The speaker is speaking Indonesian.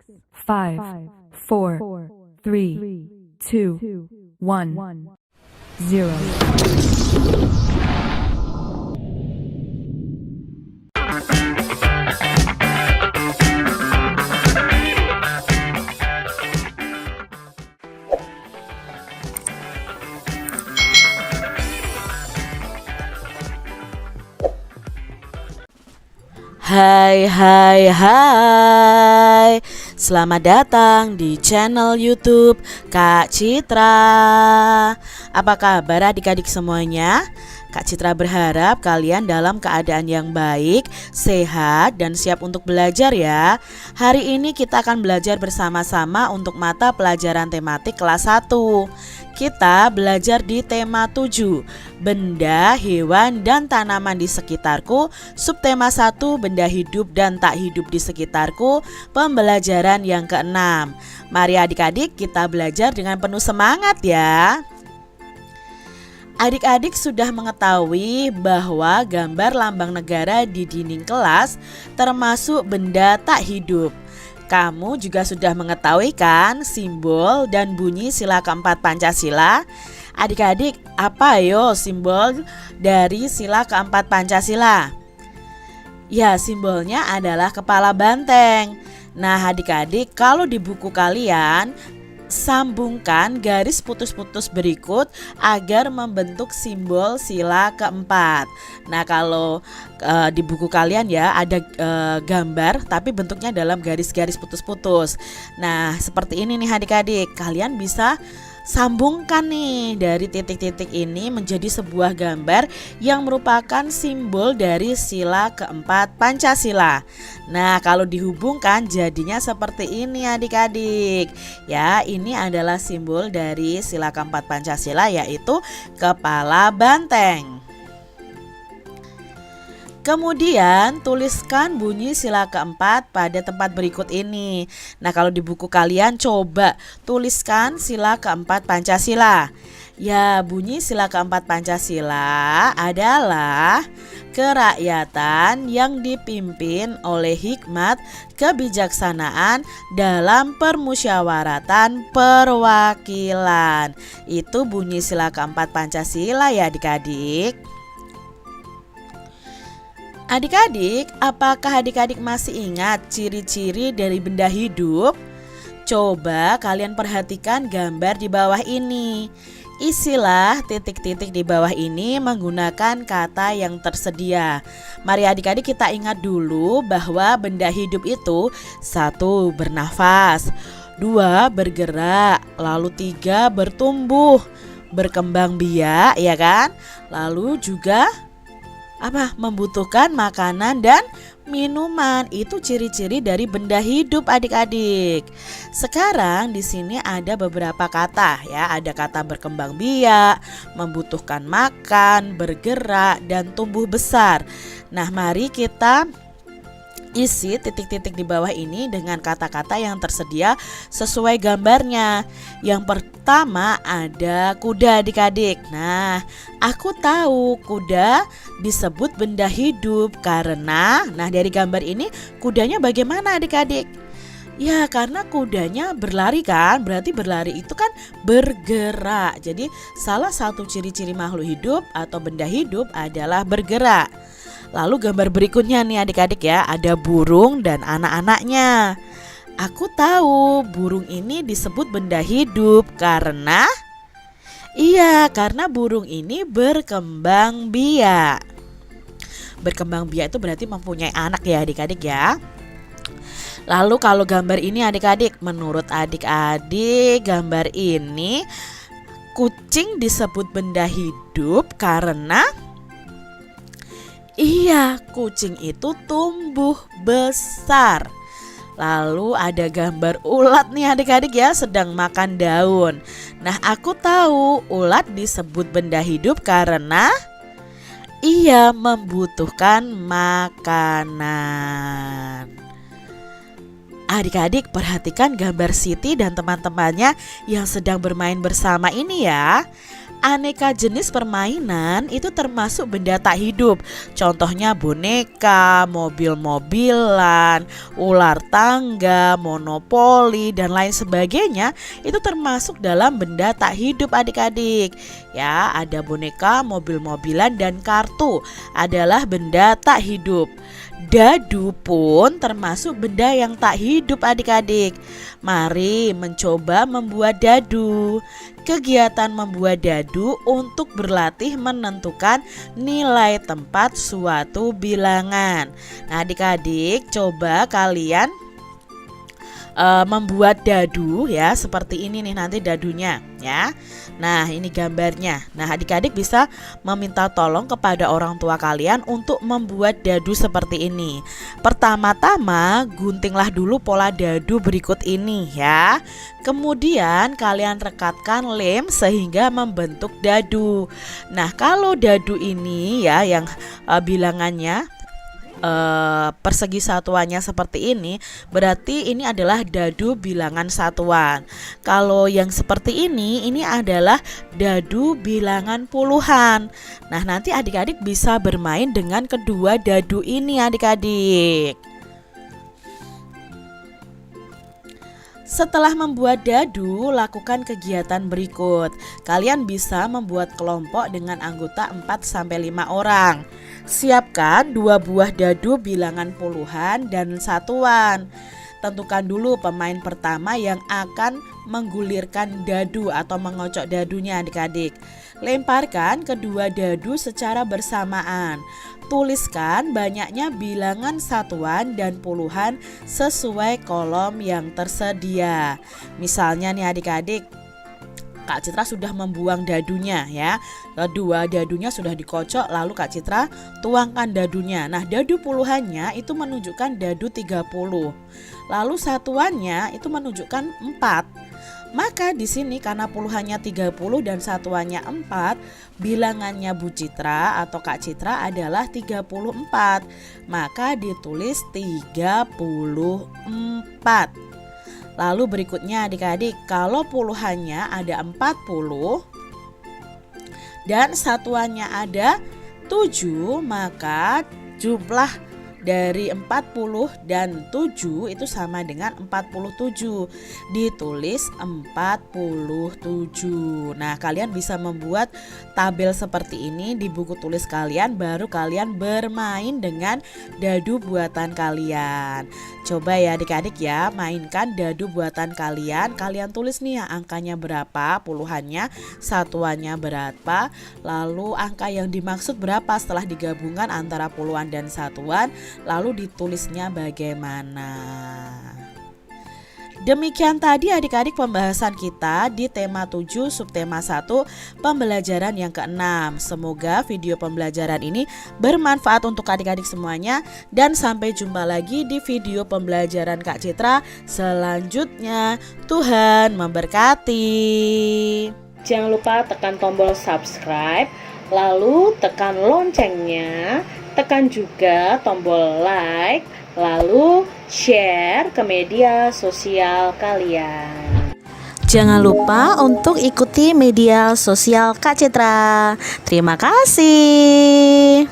5, 4, 3, 2, 1, 0. Hai hai hai, selamat datang di channel YouTube Kak Citra. Apa kabar adik-adik semuanya? Kak Citra berharap kalian dalam keadaan yang baik, sehat, dan siap untuk belajar ya. Hari ini kita akan belajar bersama-sama untuk mata pelajaran tematik kelas 1. Kita belajar di tema 7, benda, hewan, dan tanaman di sekitarku. Subtema 1, benda hidup dan tak hidup di sekitarku. Pembelajaran yang ke-6. Mari adik-adik kita belajar dengan penuh semangat ya. Adik-adik sudah mengetahui bahwa gambar lambang negara di dinding kelas termasuk benda tak hidup. Kamu juga sudah mengetahui kan simbol dan bunyi sila keempat Pancasila? Adik-adik, apa yo simbol dari sila keempat Pancasila? Ya, simbolnya adalah kepala banteng. Nah adik-adik, kalau di buku kalian sambungkan garis putus-putus berikut agar membentuk simbol sila keempat. Nah kalau di buku kalian ya ada gambar tapi bentuknya dalam garis-garis putus-putus. Nah seperti ini nih adik-adik, kalian bisa sambungkan nih dari titik-titik ini menjadi sebuah gambar yang merupakan simbol dari sila keempat Pancasila. Nah kalau dihubungkan jadinya seperti ini adik-adik. Ya, ini adalah simbol dari sila keempat Pancasila, yaitu kepala banteng. Kemudian tuliskan bunyi sila keempat pada tempat berikut ini. Nah kalau di buku kalian coba tuliskan sila keempat Pancasila. Ya, bunyi sila keempat Pancasila adalah kerakyatan yang dipimpin oleh hikmat kebijaksanaan dalam permusyawaratan perwakilan. Itu bunyi sila keempat Pancasila ya adik-adik. Adik-adik, apakah adik-adik masih ingat ciri-ciri dari benda hidup? Coba kalian perhatikan gambar di bawah ini. Isilah titik-titik di bawah ini menggunakan kata yang tersedia. Mari adik-adik kita ingat dulu bahwa benda hidup itu 1. Bernafas, 2. Bergerak, lalu 3. Bertumbuh, berkembang biak ya kan? Lalu juga membutuhkan makanan dan minuman. Itu ciri-ciri dari benda hidup adik-adik. Sekarang di sini ada beberapa kata ya, ada kata berkembang biak, membutuhkan makan, bergerak, dan tumbuh besar. Nah, mari kita isi titik-titik di bawah ini dengan kata-kata yang tersedia sesuai gambarnya. Yang pertama ada kuda adik-adik. Nah, aku tahu kuda disebut benda hidup karena, nah dari gambar ini kudanya bagaimana adik-adik? Ya karena kudanya berlari kan, berarti berlari itu kan bergerak. Jadi salah satu ciri-ciri makhluk hidup atau benda hidup adalah bergerak. Lalu gambar berikutnya nih adik-adik ya, ada burung dan anak-anaknya. Aku tahu burung ini disebut benda hidup karena karena burung ini berkembang biak. Berkembang biak itu berarti mempunyai anak ya adik-adik ya. Lalu kalau gambar ini adik-adik, menurut adik-adik gambar ini kucing disebut benda hidup karena kucing itu tumbuh besar. Lalu ada gambar ulat nih adik-adik ya, sedang makan daun. Nah aku tahu ulat disebut benda hidup karena membutuhkan makanan. Adik-adik perhatikan gambar Siti dan teman-temannya yang sedang bermain bersama ini ya. Aneka jenis permainan itu termasuk benda tak hidup. Contohnya boneka, mobil-mobilan, ular tangga, monopoli, dan lain sebagainya. Itu termasuk dalam benda tak hidup adik-adik. Ya, ada boneka, mobil-mobilan, dan kartu adalah benda tak hidup. Dadu pun termasuk benda yang tak hidup adik-adik. Mari mencoba membuat dadu. Kegiatan membuat dadu untuk berlatih menentukan nilai tempat suatu bilangan. Nah, adik-adik coba kalian membuat dadu ya, seperti ini nih nanti dadunya ya. Nah, ini gambarnya. Nah, adik-adik bisa meminta tolong kepada orang tua kalian untuk membuat dadu seperti ini. Pertama-tama guntinglah dulu pola dadu berikut ini ya. Kemudian kalian rekatkan lem sehingga membentuk dadu. Nah, kalau dadu ini ya yang bilangannya persegi satuannya seperti ini, berarti ini adalah dadu bilangan satuan. Kalau yang seperti ini adalah dadu bilangan puluhan. Nah, nanti adik-adik bisa bermain dengan kedua dadu ini adik-adik. Setelah membuat dadu, lakukan kegiatan berikut. Kalian bisa membuat kelompok dengan anggota 4-5 orang. Siapkan 2 buah dadu bilangan puluhan dan satuan. Tentukan dulu pemain pertama yang akan menggulirkan dadu atau mengocok dadunya adik-adik. Lemparkan kedua dadu secara bersamaan. Tuliskan banyaknya bilangan satuan dan puluhan sesuai kolom yang tersedia. Misalnya nih adik-adik, Kak Citra sudah membuang dadunya ya. Kedua dadunya sudah dikocok, lalu Kak Citra tuangkan dadunya. Nah, dadu puluhannya itu menunjukkan dadu 30. Lalu satuannya itu menunjukkan 4. Maka di sini karena puluhannya 30 dan satuannya 4, bilangannya Bu Citra atau Kak Citra adalah 34. Maka ditulis 34. Lalu berikutnya adik-adik, kalau puluhannya ada 40 dan satuannya ada 7, maka jumlah dari 40 dan 7 itu sama dengan 47. Ditulis 47. Nah, kalian bisa membuat tabel seperti ini di buku tulis kalian, baru kalian bermain dengan dadu buatan kalian. Coba ya adik-adik ya, mainkan dadu buatan kalian. Kalian tulis nih ya angkanya berapa, puluhannya, satuannya berapa, lalu angka yang dimaksud berapa setelah digabungkan antara puluhan dan satuan, lalu ditulisnya bagaimana. Demikian tadi adik-adik pembahasan kita di tema 7 subtema 1 pembelajaran yang ke-6. Semoga video pembelajaran ini bermanfaat untuk adik-adik semuanya, dan sampai jumpa lagi di video pembelajaran Kak Citra selanjutnya. Tuhan memberkati. Jangan lupa tekan tombol subscribe, lalu tekan loncengnya, tekan juga tombol like, lalu share ke media sosial kalian. Jangan lupa untuk ikuti media sosial Kak Citra. Terima kasih.